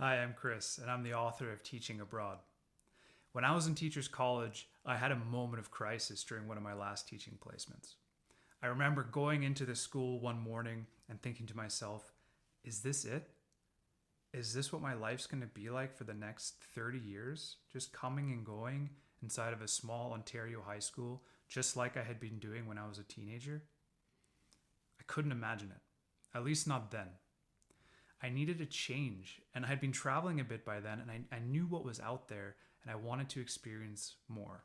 Hi, I'm Chris, and I'm the author of Teaching Abroad. When I was in Teachers College, I had a moment of crisis during one of my last teaching placements. I remember going into the school one morning and thinking to myself, is this it? Is this what my life's going to be like for the next 30 years? Just coming and going inside of a small Ontario high school, just like I had been doing when I was a teenager? I couldn't imagine it, at least not then. I needed a change, and I had been traveling a bit by then, and I knew what was out there, and I wanted to experience more.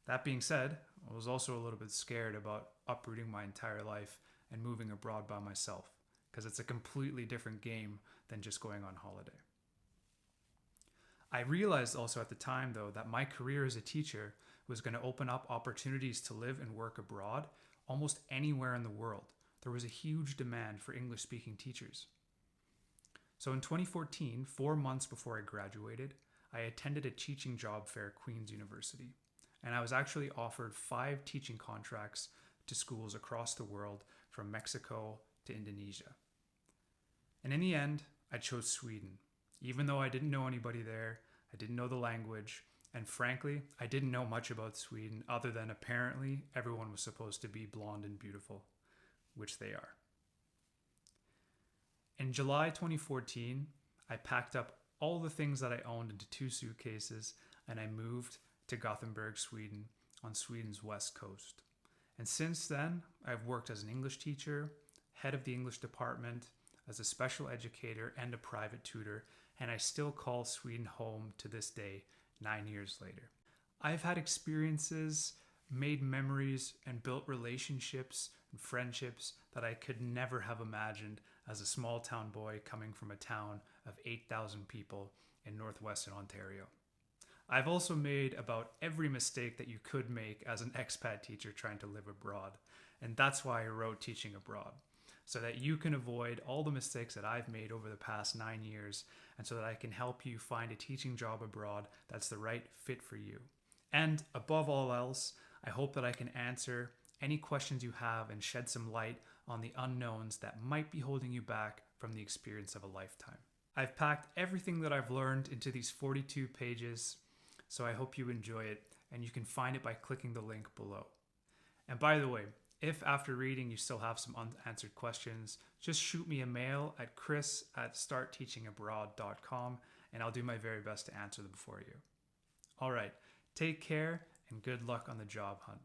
That being said, I was also a little bit scared about uprooting my entire life and moving abroad by myself, because it's a completely different game than just going on holiday. I realized also at the time, though, that my career as a teacher was going to open up opportunities to live and work abroad almost anywhere in the world. There was a huge demand for English speaking teachers. So in 2014, 4 months before I graduated, I attended a teaching job fair at Queen's University, and I was actually offered 5 teaching contracts to schools across the world, from Mexico to Indonesia. And in the end, I chose Sweden, even though I didn't know anybody there, I didn't know the language, and frankly, I didn't know much about Sweden other than apparently everyone was supposed to be blonde and beautiful, which they are. In July 2014, I packed up all the things that I owned into 2 suitcases and I moved to Gothenburg, Sweden, on Sweden's west coast. And since then, I've worked as an English teacher, head of the English department, as a special educator, and a private tutor, and I still call Sweden home to this day, 9 years later. I've had experiences, made memories, and built relationships and friendships that I could never have imagined as a small town boy coming from a town of 8,000 people in northwestern Ontario. I've also made about every mistake that you could make as an expat teacher trying to live abroad, and that's why I wrote Teaching Abroad, so that you can avoid all the mistakes that I've made over the past 9 years, and so that I can help you find a teaching job abroad that's the right fit for you. And above all else, I hope that I can answer any questions you have and shed some light on the unknowns that might be holding you back from the experience of a lifetime. I've packed everything that I've learned into these 42 pages, so I hope you enjoy it, and you can find it by clicking the link below. And by the way, if after reading you still have some unanswered questions, just shoot me a mail at chris@startteachingabroad.com, and I'll do my very best to answer them for you. All right, take care and good luck on the job hunt.